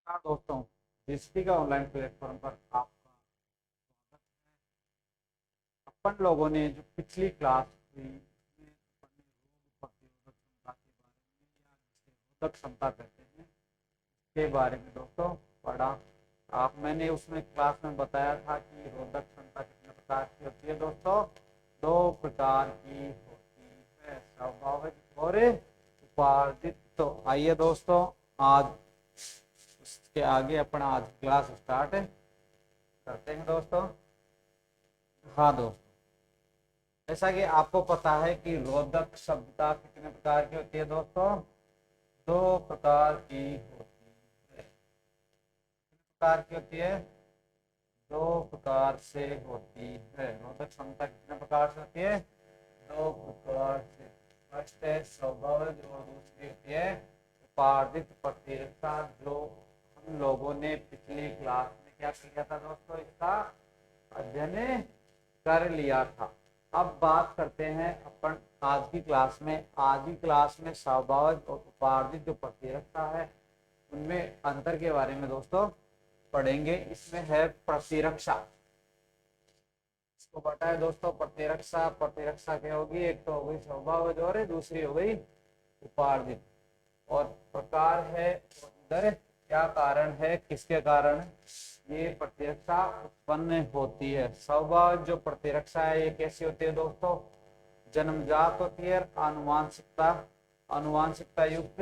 हाँ दोस्तों, हिस्ट्री का ऑनलाइन प्लेटफॉर्म पर आपका स्वागत है। अपन लोगों ने जो पिछली क्लास हुई उसमें अपन ने रोग प्रतिरोधक क्षमता के बारे में या जिसे रोधक क्षमता कहते हैं के बारे में दोस्तों पढ़ा। आप मैंने उसमें क्लास में बताया था कि रोधक क्षमता कितने प्रकार की होती है दोस्तों। दो प्रकार की होती है, स्वाभाविक और उपार्जित। तो आइए दोस्तों, आज उसके आगे अपना आज क्लास स्टार्ट करते हैं दोस्तों। हाँ दोस्तों, जैसा कि आपको पता है कि रोधक क्षमता कितने प्रकार की होती है दोस्तों। दो प्रकार की होती है। कितने प्रकार की होती है? दो प्रकार से होती है। रोधक क्षमता कितने प्रकार से होती है? दो प्रकार से। फर्स्ट है स्वाभाविक और दूसरी होती है उपार्जित प्रतिरक्षा, जो हम लोगों ने पिछली क्लास में क्या किया था दोस्तों, इसका अध्ययन कर लिया था। अब बात करते हैं अपन आज की क्लास में। आज की क्लास में स्वाभाविक और उपार्जित जो प्रतिरक्षा है उनमें अंतर के बारे में दोस्तों पढ़ेंगे। इसमें है प्रतिरक्षा, इसको पता है दोस्तों। प्रतिरक्षा प्रतिरक्षा क्या होगी? एक तो हो गई स्वाभाविक और दूसरी हो गई उपार्जित। और प्रकार है उधर, क्या कारण है, किसके कारण ये प्रतिरक्षा उत्पन्न होती है। स्वाभाविक जो प्रतिरक्षा है ये कैसी होती है दोस्तों? जन्मजात होती है। आनुवांशिकता आनुवांशिकता युक्त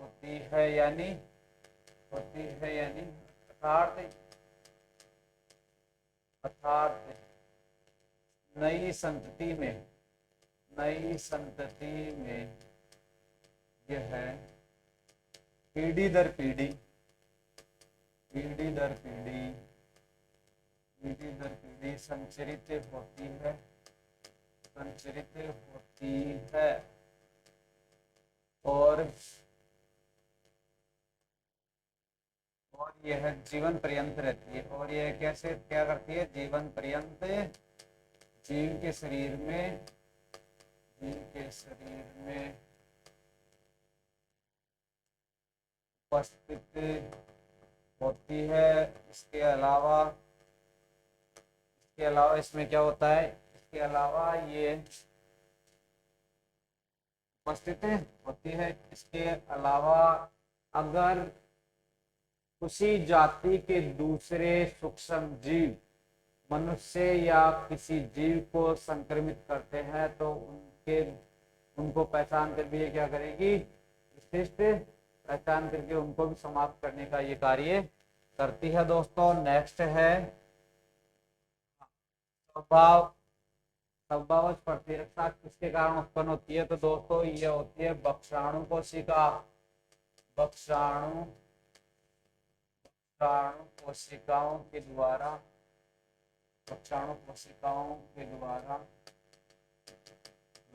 होती है, यानी अर्थात अर्थात नई संतति में यह है पीढ़ी दर पीढ़ी संचरित होती है और यह जीवन पर्यंत रहती है। और यह कैसे क्या करती है? जीवन पर्यंत जीव के शरीर में उपस्थित होती है। इसके अलावा इसमें क्या होता है? इसके अलावा ये उपस्थित होती है। इसके अलावा अगर उसी जाति के दूसरे सूक्ष्म जीव मनुष्य या किसी जीव को संक्रमित करते हैं तो उनको पहचान कर भी ये क्या करेगी? विशिष्ट पहचान करके उनको भी समाप्त करने का ये कार्य करती है दोस्तों। नेक्स्ट है स्वभावज प्रतिरक्षा किसके कारण उत्पन्न होती है? तो दोस्तों ये होती है वृक्षाणु कोशिकाओं के द्वारा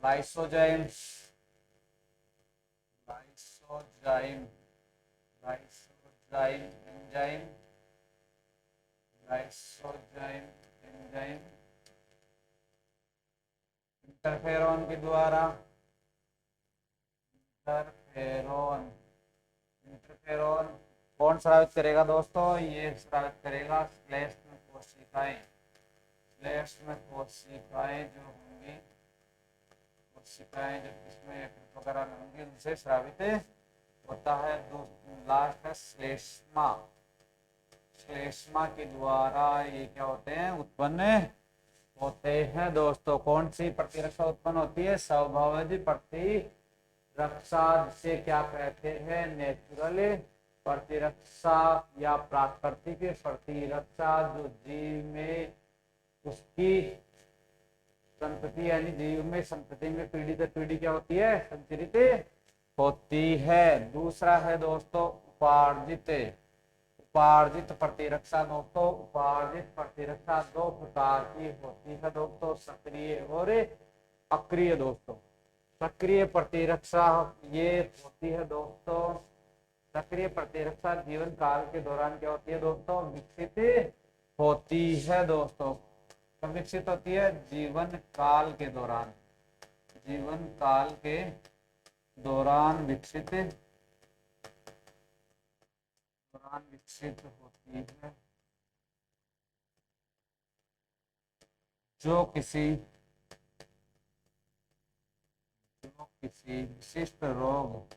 लाइसोजाइम एंजाइम इंटरफेरॉन के द्वारा इंटरफेरॉन कौन स्रावित करेगा दोस्तों? ये स्रावित करेगा श्लेष्म कोशिकाएं जो होंगी, कोशिकाएं जो इसमें वगैरह होंगी उनसे स्रावित होता है। लास्ट है श्लेष्मा के द्वारा ये क्या होते हैं? उत्पन्न होते हैं दोस्तों। कौन सी प्रतिरक्षा उत्पन्न होती है? स्वाभाविक प्रतिरक्षा, जिसे क्या कहते हैं? नेचुरल प्रतिरक्षा या प्राकृतिक प्रतिरक्षा, जो जीव में उसकी संतति यानी जीव में संतति में पीढ़ी दर पीढ़ी क्या होती है? संचरित होती है। दूसरा है दोस्तों उपार्जित प्रतिरक्षा। दोस्तों उपार्जित प्रतिरक्षा दो प्रकार की होती है दोस्तों, सक्रिय और अक्रिय। दोस्तों सक्रिय प्रतिरक्षा ये होती है दोस्तों, सक्रिय प्रतिरक्षा जीवन काल के दौरान क्या होती है दोस्तों? विकसित होती है दोस्तों। कब विकसित होती है? जीवन काल के दौरान विकसित पहचान विकसित होती है जो किसी विशिष्ट रोग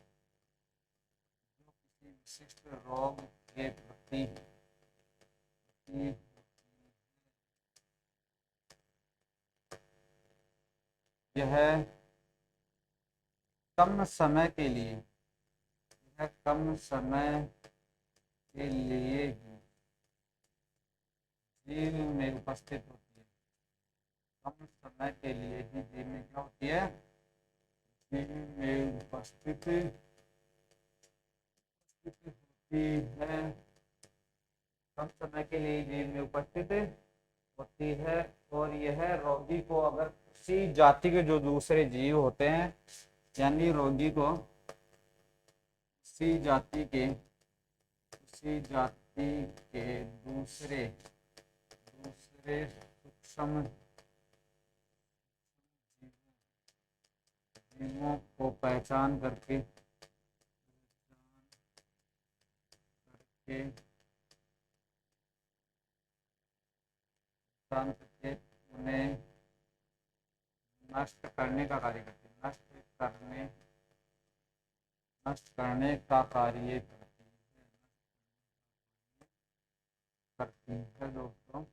के प्रति यह कम समय के लिए ही जीव में उपस्थित होती है। कम समय के लिए ही जीव में क्या होती है? जीव में उपस्थित होती है। कम समय के लिए जीव में उपस्थित होती है और यह रोगी को अगर उसी जाति के जो दूसरे जीव होते हैं, यानी रोगी को उसी जाति के दूसरे सूक्ष्म जीवों को पहचान करके उन्हें नष्ट करने का कार्य करती है। नष्ट करने का कार्य करती है दोस्तों।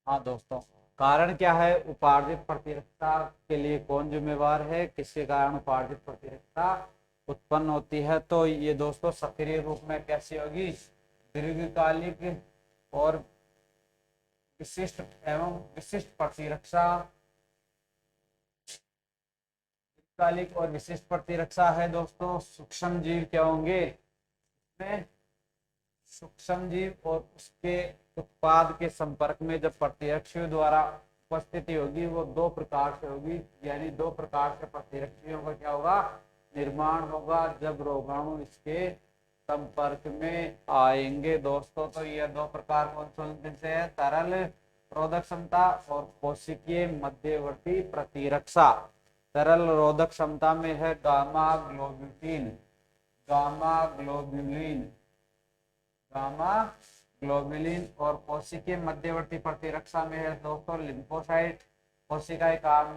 हाँ दोस्तों, कारण क्या है? उपार्जित प्रतिरक्षा के लिए कौन जिम्मेवार है? किसके कारण उपार्जित प्रतिरक्षा उत्पन्न होती है? तो ये दोस्तों सक्रिय रूप में कैसी होगी? दीर्घकालिक और विशिष्ट प्रतिरक्षा। दीर्घकालिक और विशिष्ट प्रतिरक्षा है दोस्तों। सूक्ष्म जीव क्या होंगे? इसमें सूक्ष्म जीव और उसके उत्पाद के संपर्क में जब प्रतिरक्षियों द्वारा उपस्थिति होगी वो दो प्रकार से होगी, यानी दो प्रकार से प्रतिरक्षियों का क्या होगा? निर्माण होगा जब रोगाणु इसके संपर्क में आएंगे दोस्तों। तो ये दो प्रकार कौन से है? तरल रोधक क्षमता और कोशिकीय मध्यवर्ती प्रतिरक्षा। तरल रोधक क्षमता में है गामा ग्लोबुलिन और कोशिकीय मध्यवर्ती प्रतिरक्षा में है दोस्तों लिम्फोसाइट। कोशिकाएं काम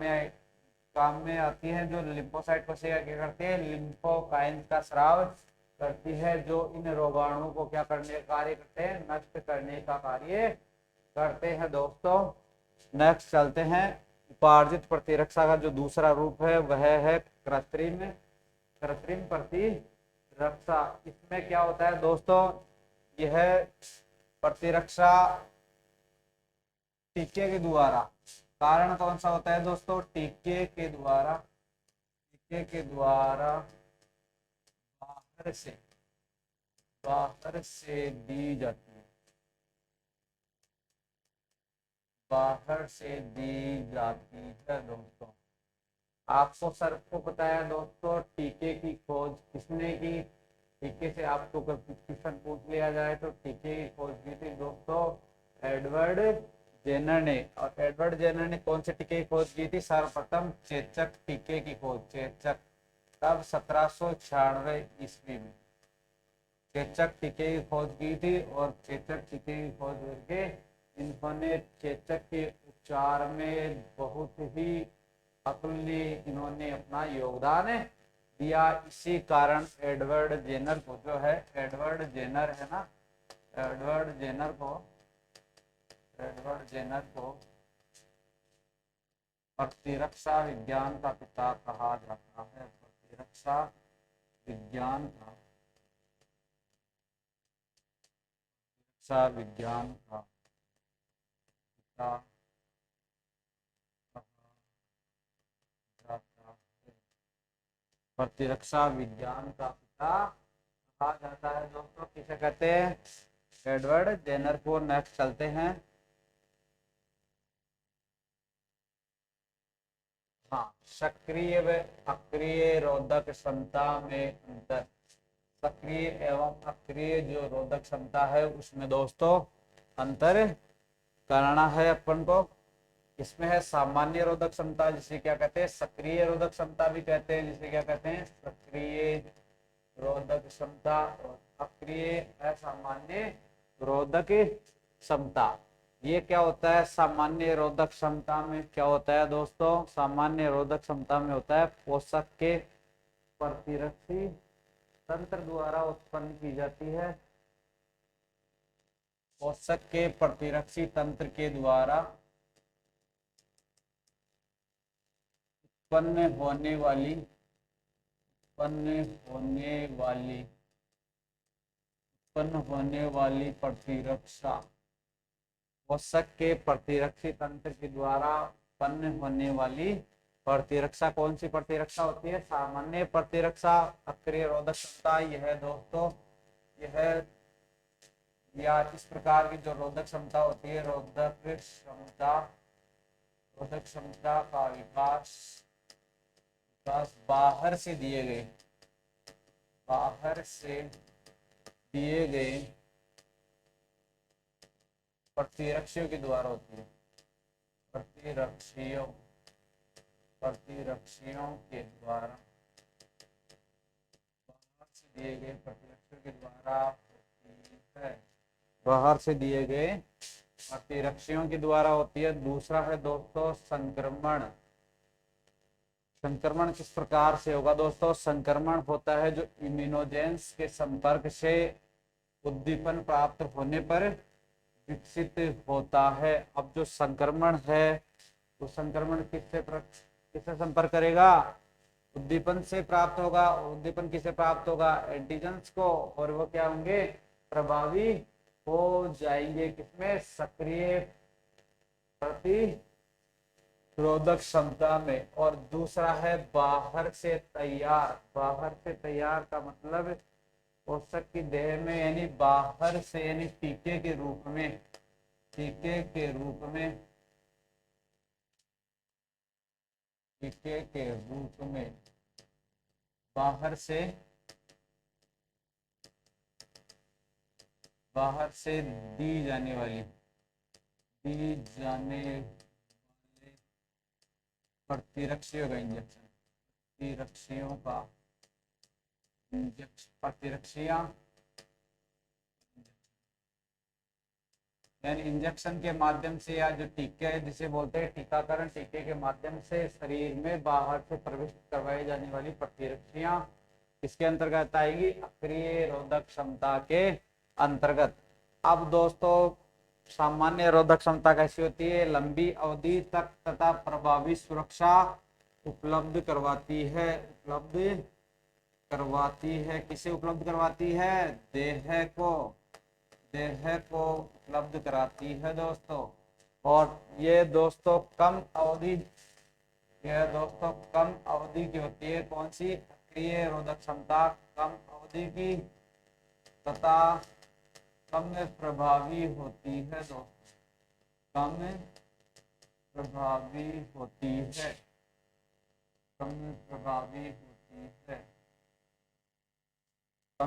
में आती है। जो लिम्फोसाइट कोशिका क्या करती है? लिम्फोकाइंस का स्राव करती है, जो इन रोगाणुओं को क्या करने का कार्य करते हैं? नष्ट करने का कार्य करते हैं दोस्तों। नेक्स्ट चलते हैं। उपार्जित प्रतिरक्षा का जो दूसरा रूप है वह है कृत्रिम प्रतिरक्षा। इसमें क्या होता है दोस्तों? यह प्रतिरक्षा टीके के द्वारा। कारण कौन सा होता है दोस्तों? टीके के द्वारा बाहर से दी जाती है। दोस्तों आपको सर को पता है दोस्तों टीके की खोज किसने की? टीके से आपको क्वेश्चन पूछ लिया जाए तो टीके की खोज की थी दोस्तों एडवर्ड जेनर ने। और एडवर्ड जेनर ने कौन से टीके की खोज की थी? सर्वप्रथम चेचक टीके की खोज। चेचक तब 1796 ईस्वी में चेचक टीके की खोज की थी। और चेचक टीके की खोज करके इन्होंने चेचक के उपचार में बहुत ही अतुलनीय इन्होंने अपना योगदान दिया। इसी कारण एडवर्ड जेनर को जो है एडवर्ड जेनर को प्रतिरक्षा विज्ञान का पिता कहा जाता है। प्रतिरक्षा विज्ञान का पिता प्रतिरक्षा विज्ञान का पिता कहा जाता है दोस्तों। किसे कहते हैं? एडवर्ड जेनर को। नेक्स्ट चलते हैं। हाँ, सक्रिय व अक्रिय रोधक क्षमता में अंतर। सक्रिय एवं अक्रिय जो रोधक क्षमता है उसमें दोस्तों अंतर करना है अपन को। इसमें है सामान्य रोधक क्षमता जिसे क्या कहते हैं? सक्रिय रोधक क्षमता भी कहते हैं। जिसे क्या कहते हैं? सक्रिय रोधक क्षमता और अक्रिय असामान्य रोधक क्षमता। ये क्या होता है? सामान्य रोधक क्षमता में क्या होता है दोस्तों? सामान्य रोधक क्षमता में होता है पोषक के प्रतिरक्षी तंत्र द्वारा उत्पन्न की जाती है। पोषक के प्रतिरक्षी तंत्र के द्वारा उत्पन्न होने वाली प्रतिरक्षा। पोषक के प्रतिरक्षी तंत्र के द्वारा उत्पन्न होने वाली प्रतिरक्षा कौन सी प्रतिरक्षा होती है? सामान्य प्रतिरक्षा। अक्रिय रोधक क्षमता यह दोस्तों यह या इस प्रकार की जो रोधक क्षमता होती है, रोधक क्षमता का विकास बाहर से दिए गए प्रतिरक्षियों के द्वारा होती है। प्रतिरक्षियों के द्वारा बाहर से दिए गए प्रतिरक्षियों के द्वारा होती है। बाहर से दिए गए प्रतिरक्षियों के द्वारा होती है। दूसरा है दोस्तों संक्रमण। संक्रमण किस प्रकार से होगा दोस्तों? संक्रमण होता है जो इम्यूनोजेंस के संपर्क से उद्दीपन प्राप्त होने पर विकसित होता है। अब जो संक्रमण है तो संक्रमण किससे संपर्क करेगा? उद्दीपन से प्राप्त होगा। उद्दीपन किसे प्राप्त होगा? एंटीजेंस को। और वो क्या होंगे? प्रभावी हो जाएंगे किसमें? सक्रिय प्रतिरोधक क्षमता में। और दूसरा है बाहर से तैयार। बाहर से तैयार का मतलब पोषक की देह में यानी बाहर से यानी टीके के रूप में बाहर से दी जाने वाले प्रतिरक्षियों का प्रतिरक्षियां यानी इंजेक्शन के माध्यम से या जो टीके जिसे बोलते हैं टीकाकरण, टीके के माध्यम से शरीर में बाहर से प्रविष्ट करवाई जाने वाली प्रतिरक्षियां इसके अंतर्गत आएगी? अक्रिय रोधक क्षमता के अंतर्गत। अब दोस्तों सामान्य रोधक क्षमता कैसी होती है? लंबी अवधि तक तथा प्रभावी सुरक्षा उपलब्ध करवाती है। किसे उपलब्ध करवाती है? देह को उपलब्ध कराती है दोस्तों। और ये दोस्तों कम अवधि की होती है। कौन सी? अक्रिय रोधक क्षमता कम अवधि की तथा कम प्रभावी होती है दोस्तों। कम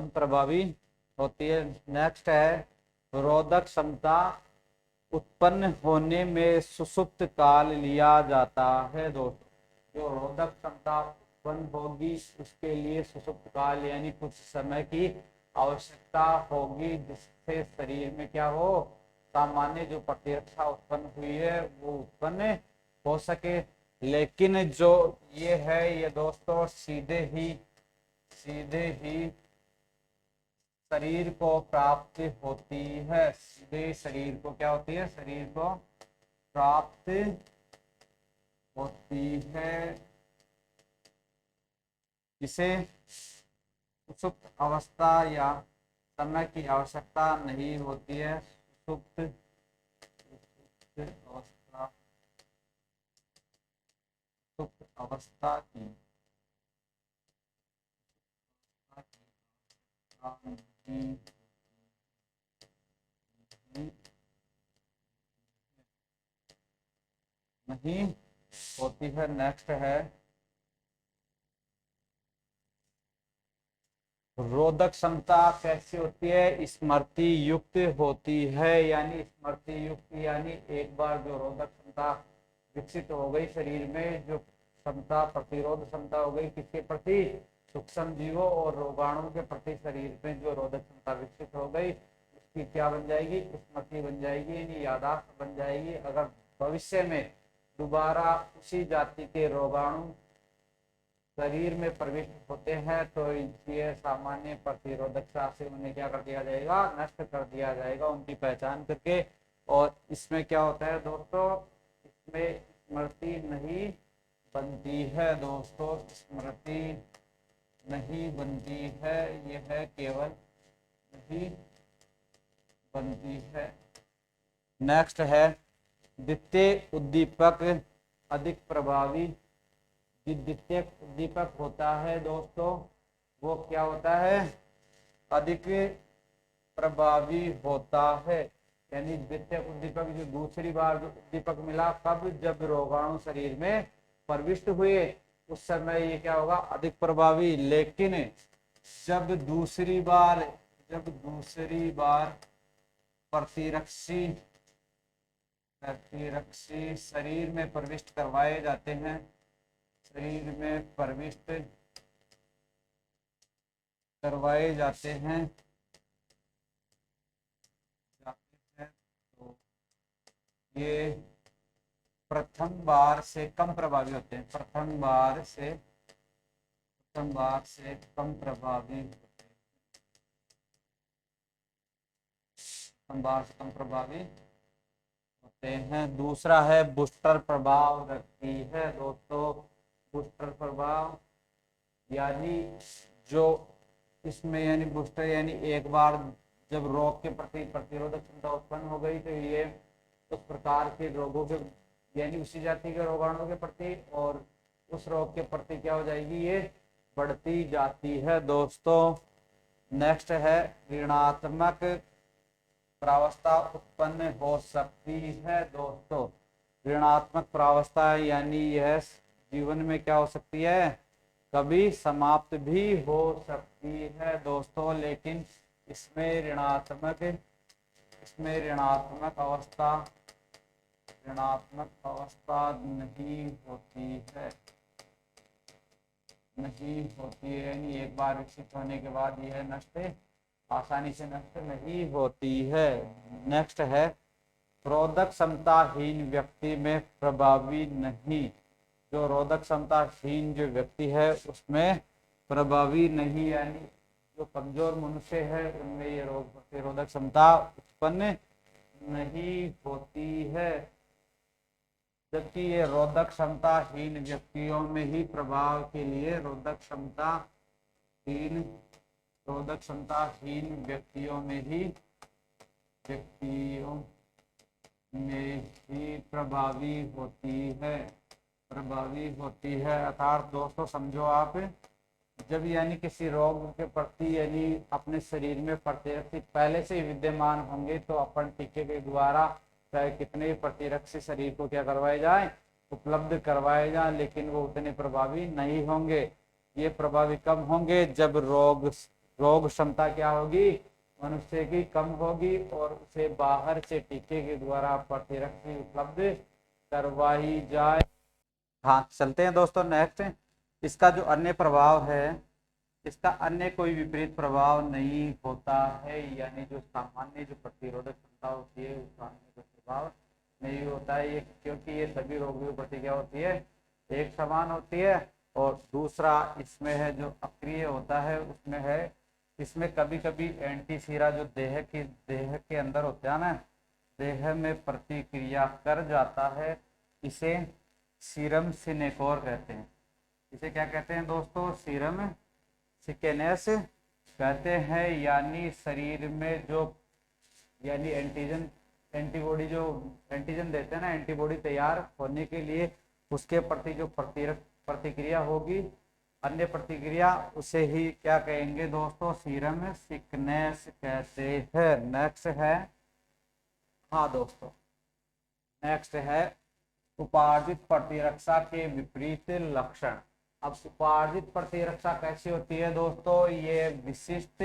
प्रभावी होती है। नेक्स्ट है रोधक क्षमता उत्पन्न होने में सुसुप्त काल लिया जाता है दोस्तों। जो रोधक क्षमता उत्पन्न होगी उसके लिए सुसुप्त काल यानी कुछ समय की आवश्यकता होगी जिससे शरीर में क्या हो? सामान्य जो प्रतिरक्षा उत्पन्न हुई है वो उत्पन्न हो सके। लेकिन जो ये है ये दोस्तों सीधे ही शरीर को प्राप्त होती है। सीधे शरीर को क्या होती है? शरीर को प्राप्त होती है। इसे सुसुप्त अवस्था या समय की आवश्यकता नहीं होती है। सुसुप्त अवस्था की नहीं होती है। नेक्स्ट है रोधक क्षमता कैसी होती है? स्मृति युक्त होती है। यानी स्मृति युक्त यानी एक बार जो रोधक क्षमता विकसित हो गई शरीर में, जो क्षमता प्रतिरोध क्षमता हो गई किसके प्रति? सूक्ष्म जीवों और रोगाणुओं के प्रति शरीर में जो रोधक क्षमता विकसित हो गई, उसकी क्या बन जाएगी, स्मृति बन जाएगी, यानी यादाश्त बन जाएगी। अगर भविष्य में दोबारा उसी जाति के रोगाणु शरीर में प्रविष्ट होते हैं तो ये सामान्य प्रतिरोधकता से उन्हें क्या कर दिया जाएगा, नष्ट कर दिया जाएगा उनकी पहचान करके। और इसमें क्या होता है दोस्तों, इसमें स्मृति नहीं बनती है दोस्तों, स्मृति नहीं बनती है, यह केवल नहीं बनती है। नेक्स्ट है द्वितीय उद्दीपक अधिक प्रभावी। द्वितीय उद्दीपक होता है दोस्तों वो क्या होता है, अधिक प्रभावी होता है। यानी द्वितीय उद्दीपक जो दूसरी बार जो उद्दीपक मिला, कब, जब रोगाणु शरीर में प्रविष्ट हुए उस समय ये क्या होगा, अधिक प्रभावी। लेकिन जब दूसरी बार प्रतिरक्षी शरीर में प्रविष्ट करवाए जाते हैं, शरीर में प्रविष्ट करवाए जाते हैं तो ये प्रथम बार से कम प्रभावी होते हैं, प्रथम बार से कम प्रभावी होते हैं, प्रथम बार से कम प्रभावी होते हैं। दूसरा है बूस्टर प्रभाव रखती है दोस्तों। बूस्टर प्रभाव यानी जो इसमें यानी बूस्टर यानी एक बार जब रोग के प्रति प्रतिरोधक क्षमता उत्पन्न हो गई तो ये उस प्रकार के रोगों के यानी उसी जाति के रोगाणुओं के प्रति और उस रोग के प्रति क्या हो जाएगी, ये बढ़ती जाती है दोस्तों। नेक्स्ट है ऋणात्मक प्रावस्था उत्पन्न हो सकती है दोस्तों। ऋणात्मक प्रावस्था यानी यह जीवन में क्या हो सकती है, कभी समाप्त भी हो सकती है दोस्तों। लेकिन इसमें ऋणात्मक अवस्था नहीं होती है, यानी एक बार विकसित होने के बाद यह नष्ट आसानी से नष्ट नहीं होती है। नेक्स्ट है रोधक क्षमताहीन व्यक्ति में प्रभावी नहीं। जो रोधक क्षमताहीन जो व्यक्ति है उसमें प्रभावी नहीं, यानी जो कमजोर मनुष्य है उनमें ये रोग प्रतिरोधक क्षमता उत्पन्न नहीं होती है, जबकि ये रोधक क्षमताहीन व्यक्तियों में ही प्रभाव के लिए रोधक क्षमताहीन व्यक्तियों में ही प्रभावी होती है। अर्थात दोस्तों समझो आप, जब यानी किसी रोग के प्रति यानी अपने शरीर में प्रतिरक्षी पहले से ही विद्यमान होंगे तो अपन टीके के द्वारा चाहे कितने भी प्रतिरक्षी शरीर को क्या करवाए जाए, उपलब्ध करवाए जाए, लेकिन वो उतने प्रभावी नहीं होंगे। ये प्रभावी कब होंगे, जब रोग क्षमता क्या होगी, मनुष्य की कम होगी और उसे बाहर से टीके के द्वारा प्रतिरक्षी उपलब्ध करवाई जाए। हाँ चलते हैं दोस्तों नेक्स्ट। इसका जो अन्य प्रभाव है, इसका अन्य कोई विपरीत प्रभाव नहीं होता है, यानी जो सामान्य जो प्रतिरोधक क्षमता होती है उसका अन्य कोई प्रभाव नहीं होता है, ये क्योंकि ये सभी रोगों की प्रतिक्रिया होती है एक समान होती है। और दूसरा इसमें है जो अक्रिय होता है, उसमें है इसमें कभी कभी एंटीसीरा जो देह के अंदर होता है ना, देह में प्रतिक्रिया कर जाता है, इसे सीरम सिनेकोर कहते हैं। इसे क्या कहते हैं दोस्तों, सीरम सिकेनेस कहते हैं। यानी शरीर में जो यानी एंटीबॉडी जो एंटीजन देते हैं ना, एंटीबॉडी तैयार होने के लिए उसके प्रति जो प्रतिक्रिया होगी, अन्य प्रतिक्रिया, उसे ही क्या कहेंगे दोस्तों, सीरम सिकनेस कहते हैं। नेक्स्ट है, हाँ दोस्तों नेक्स्ट है उपार्जित प्रतिरक्षा के विपरीत लक्षण। अब उपार्जित प्रतिरक्षा कैसी होती है दोस्तों, ये विशिष्ट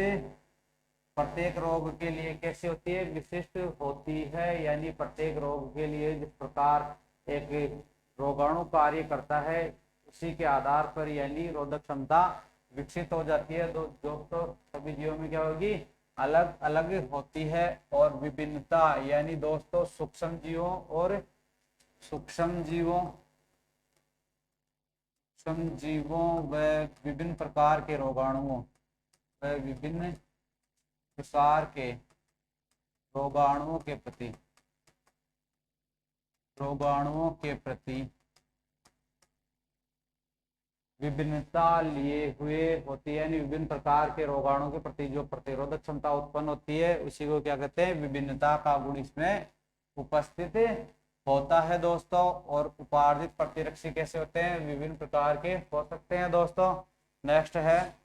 प्रत्येक रोग के लिए कैसे होती है, विशिष्ट होती है। यानी प्रत्येक रोग के लिए जिस प्रकार एक रोगाणु कार्य करता है उसी के आधार पर यानी रोधक क्षमता विकसित हो जाती है। दोस्तों सभी जीवों में क्या होगी, अलग अलग होती है। और विभिन्नता यानी दोस्तों सूक्ष्म जीवों और सूक्ष्म जीवों सूक्ष्म जीवों व विभिन्न प्रकार के रोगाणुओं व विभिन्न प्रकार के रोगाणुओं के प्रति विभिन्नता लिए हुए होती है। यानी विभिन्न प्रकार के रोगाणुओं के प्रति जो प्रतिरोधक क्षमता उत्पन्न होती है उसी को क्या कहते हैं, विभिन्नता का गुण इसमें उपस्थित होता है दोस्तों। और उपार्जित प्रतिरक्षी कैसे होते हैं, विभिन्न प्रकार के हो सकते हैं दोस्तों। नेक्स्ट है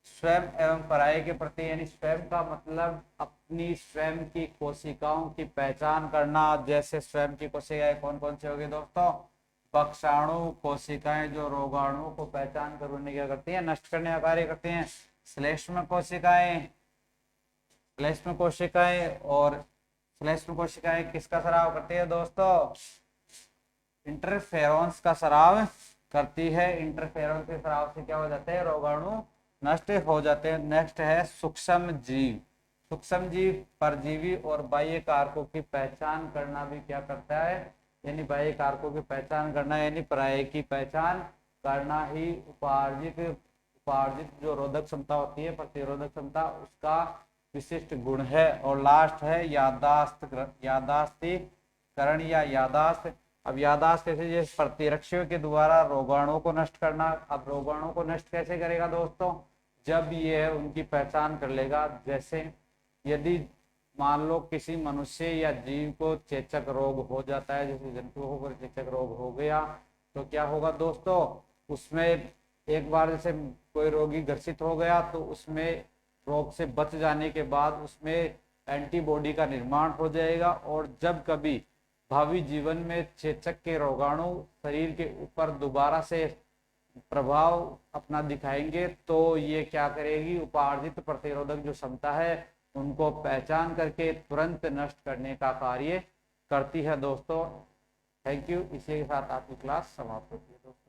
स्वयं एवं पराये के प्रति, यानी स्वयं का मतलब अपनी स्वयं की कोशिकाओं की पहचान करना। जैसे स्वयं की कोशिकाएं कौन कौन सी होगी दोस्तों, पक्षाणु कोशिकाएं जो रोगाणुओं को पहचान कर उन्हें क्या करती हैं, नष्ट करने का कार्य करती हैं। श्लेष्म कोशिकाएं और श्लेष्म कोशिकाएं किसका स्राव करती है दोस्तों, इंटरफेरोन्स का स्राव करती है। इंटरफेरोन्स के स्राव से क्या हो जाते हैं, रोगाणु नष्ट हो जाते हैं। नेक्स्ट है सूक्ष्म जीव परजीवी और बाह्य कारकों की पहचान करना भी क्या करता है, यानी बाह्य कारकों की पहचान करना यानी पराये की पहचान करना ही उपार्जित जो रोधक क्षमता होती है, प्रतिरोधक क्षमता, उसका विशिष्ट गुण है। और लास्ट है यादास्तीकरण या यादाश्त। अब यादाश्त कैसे, जैसे प्रतिरक्षियों के द्वारा रोगाणुओं को नष्ट करना। अब रोगाणुओं को नष्ट कैसे करेगा दोस्तों, जब ये उनकी पहचान कर लेगा। जैसे यदि मान लो किसी मनुष्य या जीव को चेचक रोग हो जाता है, जैसे जंतुओं को चेचक रोग हो गया, तो क्या होगा दोस्तों, उसमें एक बार जैसे कोई रोगी ग्रसित हो गया तो उसमें रोग से बच जाने के बाद उसमें एंटीबॉडी का निर्माण हो जाएगा। और जब कभी भावी जीवन में चेचक के रोगाणु शरीर के ऊपर दोबारा से प्रभाव अपना दिखाएंगे तो ये क्या करेगी, उपार्जित प्रतिरोधक जो क्षमता है उनको पहचान करके तुरंत नष्ट करने का कार्य करती है दोस्तों। Thank you. इसी के साथ आपकी क्लास समाप्त होती है दोस्तों।